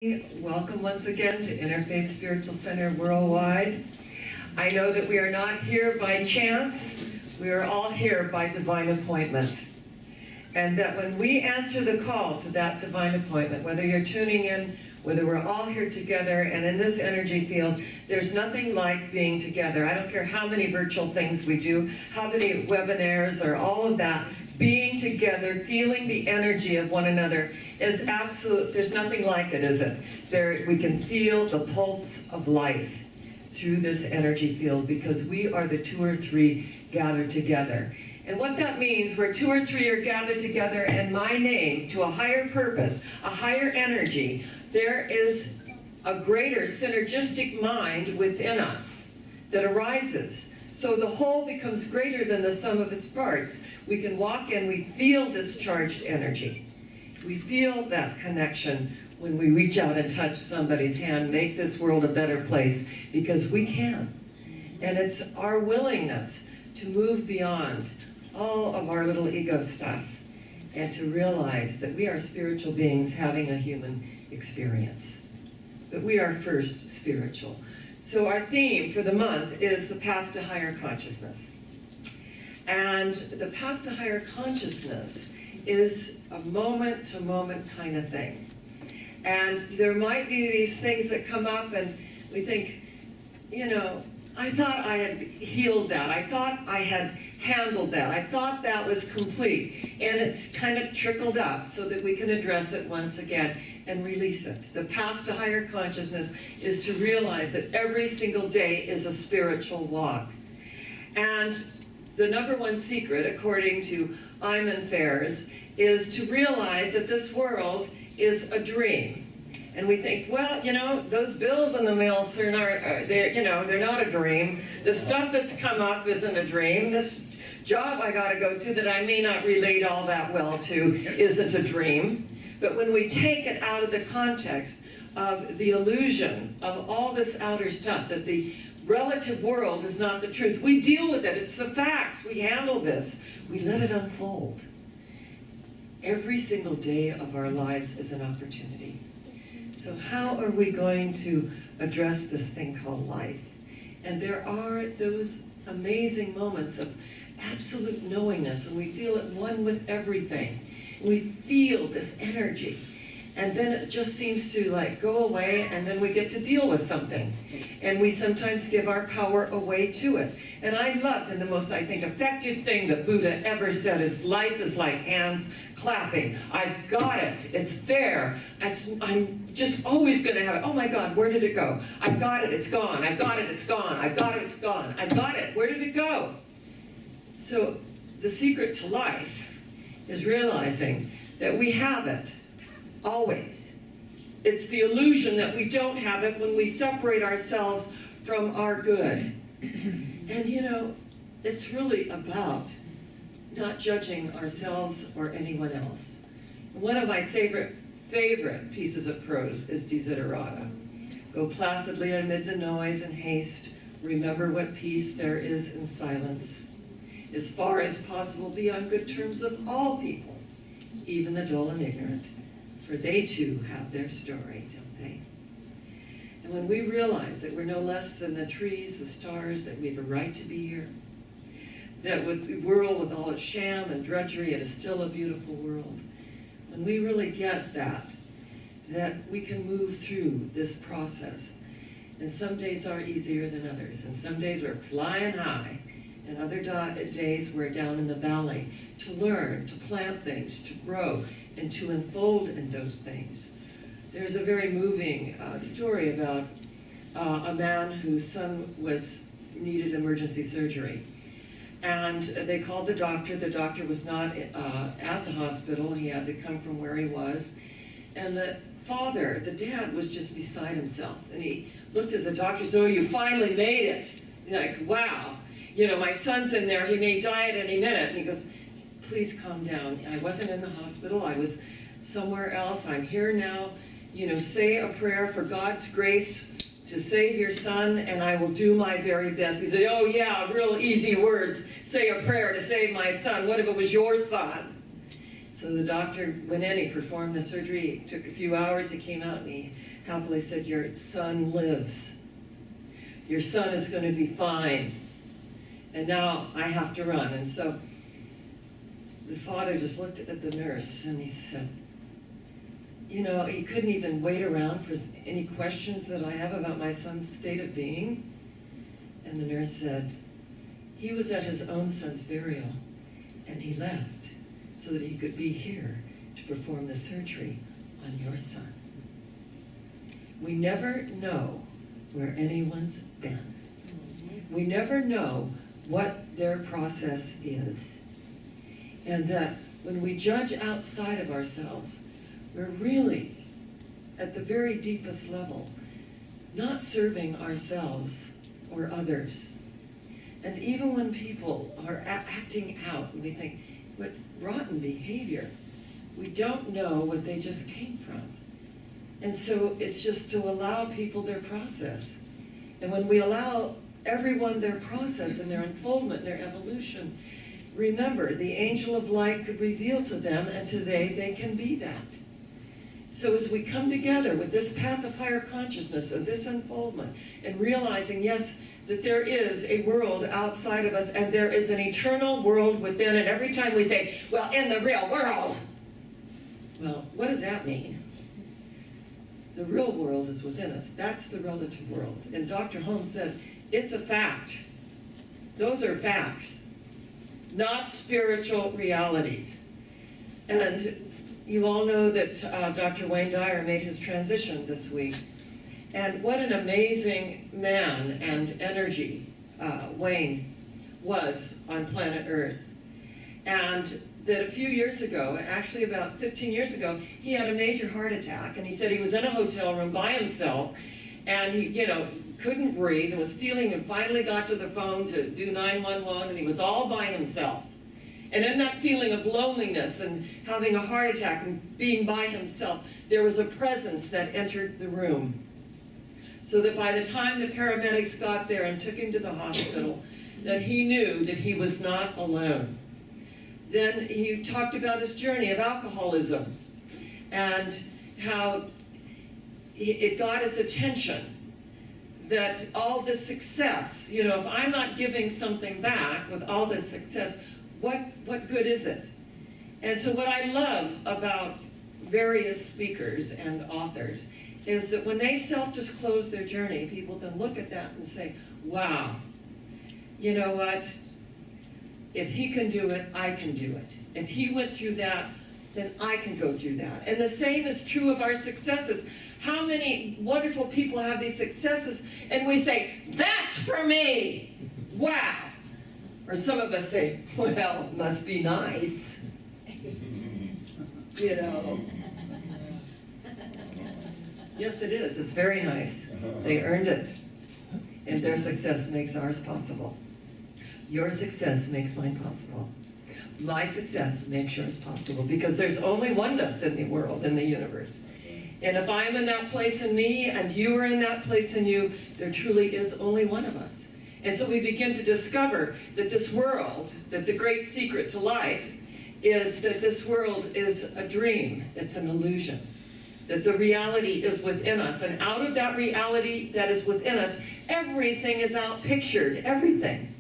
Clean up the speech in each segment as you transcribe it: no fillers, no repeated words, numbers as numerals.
Welcome once again to Interfaith Spiritual Center Worldwide. I know that we are not here by chance. We are all here by divine appointment. And that when we answer the call to that divine appointment, whether you're tuning in, whether we're all here together and in this energy field, there's nothing like being together. I don't care how many virtual things we do, how many webinars or all of that. Being together, feeling the energy of one another is absolute. There's nothing like it, is it? We can feel the pulse of life through this energy field because we are the two or three gathered together. And what that means, where two or three are gathered together in my name to a higher purpose, a higher energy, there is a greater synergistic mind within us that arises. So the whole becomes greater than the sum of its parts. We can walk in, we feel this charged energy. We feel that connection when we reach out and touch somebody's hand, make this world a better place, because we can. And it's our willingness to move beyond all of our little ego stuff and to realize that we are spiritual beings having a human experience. But we are first spiritual. So our theme for the month is the path to higher consciousness. And the path to higher consciousness is a moment-to-moment kind of thing. And there might be these things that come up and we think, you know, I thought I had healed that. I thought I had handled that. I thought that was complete. And it's kind of trickled up so that we can address it once again and release it. The path to higher consciousness is to realize that every single day is a spiritual walk. And the number one secret, according to Iman Fairs, is to realize that this world is a dream. And we think, well, you know, those bills in the mail, sir, they're not a dream. The stuff that's come up isn't a dream. This job I got to go to that I may not relate all that well to isn't a dream. But when we take it out of the context of the illusion of all this outer stuff, that the relative world is not the truth, we deal with it. It's the facts. We handle this. We let it unfold. Every single day of our lives is an opportunity. So how are we going to address this thing called life? And there are those amazing moments of absolute knowingness, and we feel at one with everything. We feel this energy, and then it just seems to like go away, and then we get to deal with something. And we sometimes give our power away to it. And I loved, and the most, I think, effective thing that Buddha ever said is, life is like hands clapping. I've got it. It's there. I'm just always going to have it. Oh my God, where did it go? I've got it. It's gone. I've got it. It's gone. I've got it. It's gone. I've got it. Where did it go? So the secret to life is realizing that we have it always. It's the illusion that we don't have it when we separate ourselves from our good. And you know, it's really about not judging ourselves or anyone else. One of my favorite pieces of prose is Desiderata. Go placidly amid the noise and haste, remember what peace there is in silence. As far as possible, be on good terms with all people, even the dull and ignorant, for they too have their story, don't they? And when we realize that we're no less than the trees, the stars, that we have a right to be here, that with the world with all its sham and drudgery, it is still a beautiful world. When we really get that we can move through this process. And some days are easier than others, and some days we're flying high, and other days we're down in the valley to learn, to plant things, to grow, and to unfold in those things. There's a very moving story about a man whose son needed emergency surgery. And they called the doctor. The doctor was not at the hospital. He had to come from where he was. And the dad was just beside himself. And he looked at the doctor and said, "Oh, you finally made it." He's like, "Wow, you know, my son's in there. He may die at any minute." And he goes, "Please calm down. I wasn't in the hospital. I was somewhere else. I'm here now. You know, say a prayer for God's grace to save your son, and I will do my very best." He said, "Oh yeah, real easy words. Say a prayer to save my son. What if it was your son?" So So the doctor went in, he performed the surgery, it took a few hours, he came out and he happily said, your son lives. Your son is going to be fine. And now I have to run. And so the father just looked at the nurse and he said, you know, he couldn't even wait around for any questions that I have about my son's state of being. And the nurse said, he was at his own son's burial and he left so that he could be here to perform the surgery on your son. We never know where anyone's been. We never know what their process is. And that when we judge outside of ourselves, we're really, at the very deepest level, not serving ourselves or others. And even when people are acting out, and we think, what rotten behavior, we don't know what they just came from. And so it's just to allow people their process. And when we allow everyone their process and their unfoldment, their evolution, remember, the angel of light could reveal to them, and today they can be that. So as we come together with this path of higher consciousness, of this unfoldment, and realizing, yes, that there is a world outside of us, and there is an eternal world within, and every time we say, well, in the real world, well, what does that mean? The real world is within us. That's the relative world. And Dr. Holmes said, it's a fact. Those are facts, not spiritual realities. And you all know that Dr. Wayne Dyer made his transition this week. And what an amazing man and energy Wayne was on planet Earth. And that a few years ago, actually about 15 years ago, he had a major heart attack. And he said he was in a hotel room by himself. And he, you know, couldn't breathe and was feeling, and finally got to the phone to do 911, and he was all by himself. And in that feeling of loneliness and having a heart attack and being by himself, there was a presence that entered the room. So that by the time the paramedics got there and took him to the hospital, that he knew that he was not alone. Then he talked about his journey of alcoholism and how it got his attention. That all the success, you know, if I'm not giving something back with all this success, what good is it? And so what I love about various speakers and authors is that when they self-disclose their journey, people can look at that and say, wow, you know what? If he can do it, I can do it. If he went through that, then I can go through that. And the same is true of our successes. How many wonderful people have these successes, and we say, that's for me, wow. Or some of us say, well, must be nice. You know. Yes, it is. It's very nice. They earned it. And their success makes ours possible. Your success makes mine possible. My success makes yours possible, because there's only oneness in the world, in the universe. And if I'm in that place in me, and you are in that place in you, there truly is only one of us. And so we begin to discover that this world, that the great secret to life is that this world is a dream, it's an illusion. That the reality is within us, and out of that reality that is within us, everything is outpictured, everything.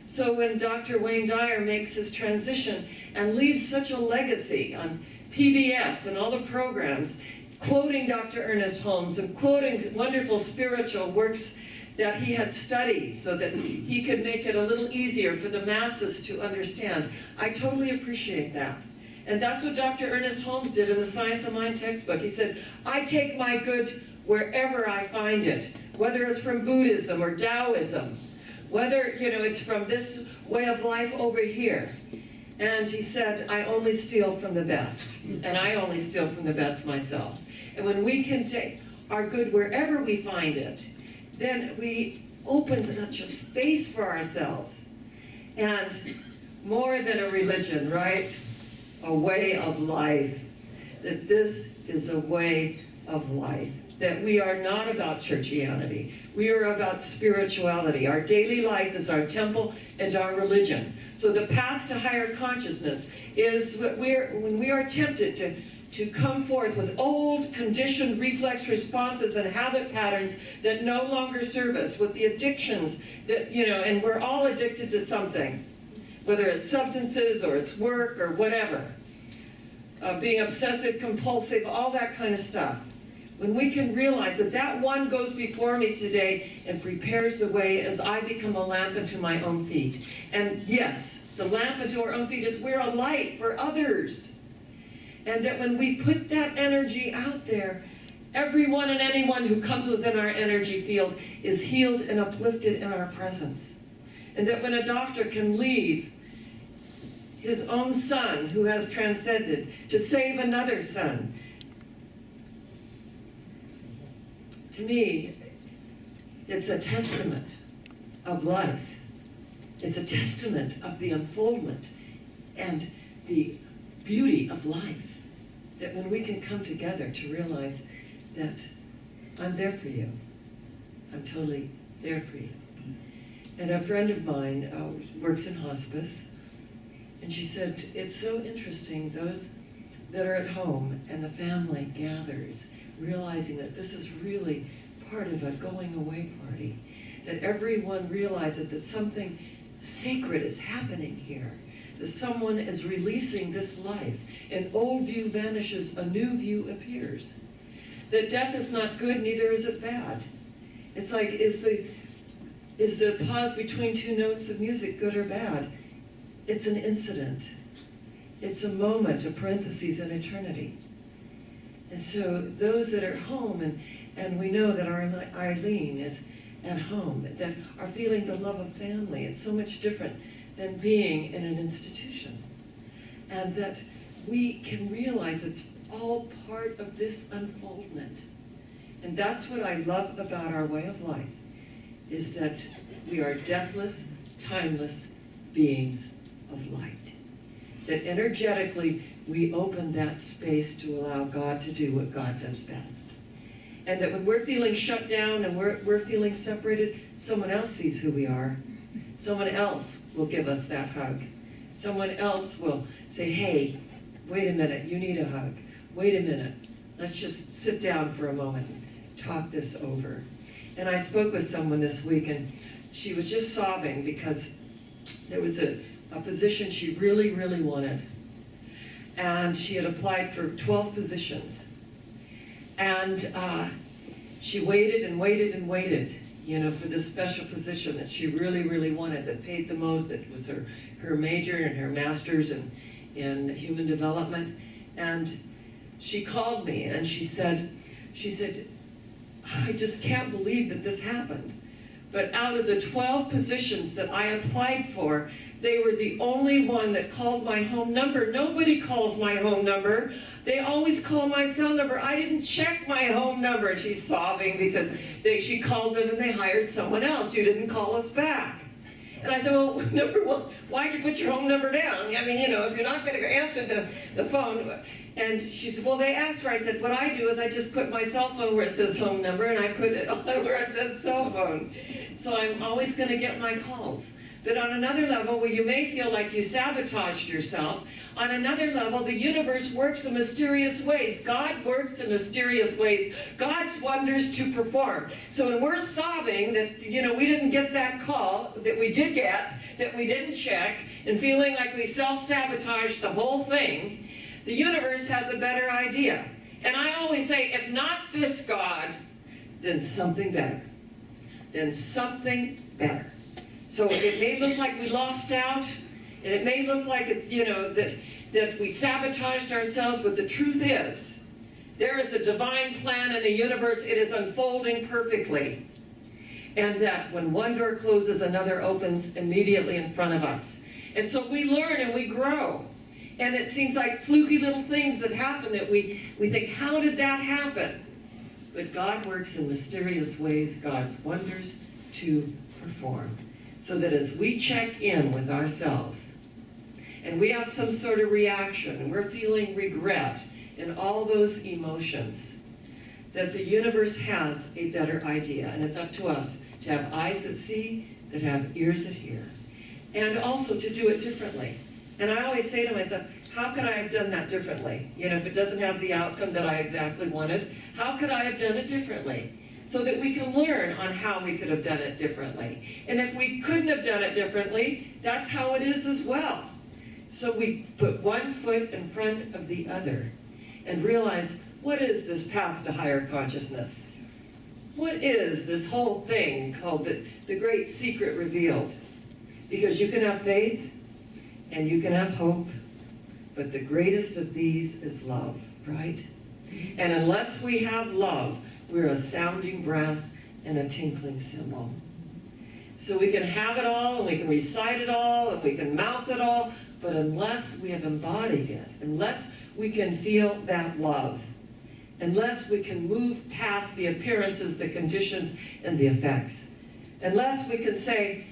So when Dr. Wayne Dyer makes his transition and leaves such a legacy on PBS and all the programs, quoting Dr. Ernest Holmes and quoting wonderful spiritual works that he had studied so that he could make it a little easier for the masses to understand, I totally appreciate that. And that's what Dr. Ernest Holmes did in the Science of Mind textbook. He said, I take my good wherever I find it, whether it's from Buddhism or Taoism, whether, you know, it's from this way of life over here. And he said, I only steal from the best, and I only steal from the best myself. And when we can take our good wherever we find it, then we open such a space for ourselves. And more than a religion, right? A way of life. That this is a way of life. that we are not about churchianity. We are about spirituality. Our daily life is our temple and our religion. So the path to higher consciousness is when we are tempted to come forth with old conditioned reflex responses and habit patterns that no longer serve us, with the addictions that, and we're all addicted to something, whether it's substances or it's work or whatever. Being obsessive, compulsive, all that kind of stuff. When we can realize that that one goes before me today and prepares the way as I become a lamp unto my own feet. And yes, the lamp unto our own feet is we're a light for others. And that when we put that energy out there, everyone and anyone who comes within our energy field is healed and uplifted in our presence. And that when a doctor can leave his own son who has transcended to save another son, to me, it's a testament of life. It's a testament of the unfoldment and the beauty of life. That when we can come together to realize that I'm there for you. I'm totally there for you. And a friend of mine works in hospice, and she said, it's so interesting, those that are at home and the family gathers, realizing that this is really part of a going away party, that everyone realizes that something sacred is happening here, that someone is releasing this life. An old view vanishes, a new view appears. That death is not good, neither is it bad. It's like, is the pause between two notes of music good or bad? It's an incident. It's a moment, a parenthesis in eternity. And so those that are home, and we know that our Eileen is at home, that are feeling the love of family, it's so much different than being in an institution. And that we can realize it's all part of this unfoldment. And that's what I love about our way of life, is that we are deathless, timeless beings of light. That energetically we open that space to allow God to do what God does best. And that when we're feeling shut down and we're feeling separated, someone else sees who we are. Someone else will give us that hug. Someone else will say, hey, wait a minute, you need a hug. Wait a minute, let's just sit down for a moment and talk this over. And I spoke with someone this week, and she was just sobbing because there was a position she really, really wanted. And she had applied for 12 positions. And she waited and waited and waited, for this special position that she really, really wanted, that paid the most, that was her major and her master's in human development. And she called me and she said, I just can't believe that this happened. But out of the 12 positions that I applied for, they were the only one that called my home number. Nobody calls my home number. They always call my cell number. I didn't check my home number. She's sobbing because she called them and they hired someone else. You didn't call us back. And I said, well, number one, why'd you put your home number down? I mean, if you're not going to answer the phone. And she said, well, they asked for it. I said, what I do is I just put my cell phone where it says home number, and I put it on where it says cell phone. So I'm always going to get my calls. But on another level, where you may feel like you sabotaged yourself, on another level, the universe works in mysterious ways. God works in mysterious ways. God's wonders to perform. So when we're sobbing that, we didn't get that call that we did get, that we didn't check, and feeling like we self-sabotaged the whole thing, the universe has a better idea. And I always say, if not this God, then something better. Then something better. So it may look like we lost out, and it may look like it's, that we sabotaged ourselves, but the truth is, there is a divine plan in the universe. It is unfolding perfectly. And that when one door closes, another opens immediately in front of us. And so we learn and we grow. And it seems like fluky little things that happen that we think, how did that happen? But God works in mysterious ways, God's wonders to perform. So that as we check in with ourselves, and we have some sort of reaction, and we're feeling regret, and all those emotions, that the universe has a better idea, and it's up to us to have eyes that see, that have ears that hear, and also to do it differently. And I always say to myself, how could I have done that differently? You know, if it doesn't have the outcome that I exactly wanted, how could I have done it differently? So that we can learn on how we could have done it differently. And if we couldn't have done it differently, that's how it is as well. So we put one foot in front of the other and realize, what is this path to higher consciousness? What is this whole thing called the great secret revealed? Because you can have faith and you can have hope, but the greatest of these is love, right? And unless we have love, we're a sounding brass and a tinkling cymbal. So we can have it all, and we can recite it all, and we can mouth it all, but unless we have embodied it, unless we can feel that love, unless we can move past the appearances, the conditions, and the effects, unless we can say,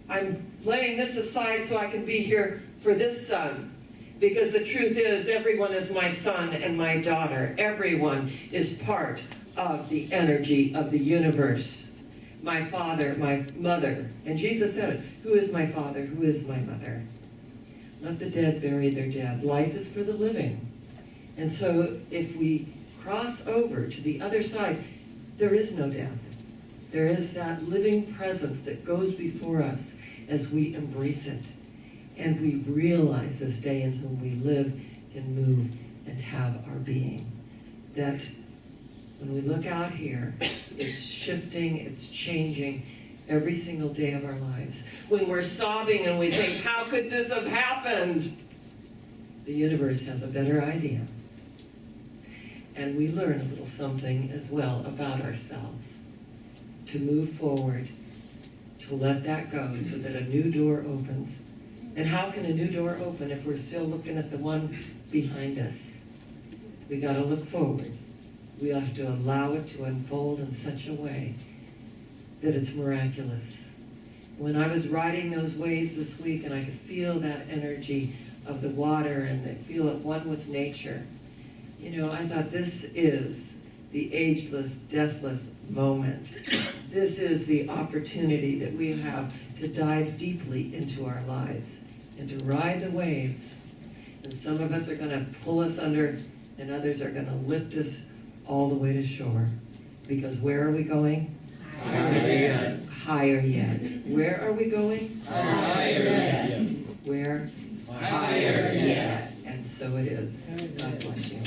I'm laying this aside so I can be here for this son, because the truth is, everyone is my son and my daughter. Everyone is part of the energy of the universe. My father, my mother. And Jesus said it. Who is my father? Who is my mother? Let the dead bury their dead. Life is for the living. And so if we cross over to the other side, there is no death. There is that living presence that goes before us as we embrace it. And we realize this day in whom we live and move and have our being. That when we look out here, it's shifting, it's changing every single day of our lives. When we're sobbing and we think, how could this have happened? The universe has a better idea. And we learn a little something as well about ourselves. To move forward, to let that go so that a new door opens. And how can a new door open if we're still looking at the one behind us? We got to look forward. We have to allow it to unfold in such a way that it's miraculous. When I was riding those waves this week and I could feel that energy of the water and feel it one with nature, you know, I thought, this is the ageless, deathless moment. This is the opportunity that we have to dive deeply into our lives and to ride the waves. And some of us are going to pull us under, and others are going to lift us all the way to shore. Because where are we going? Higher yet. Higher yet. Where are we going? Higher yet. Where? Higher yet. And so it is. God bless you.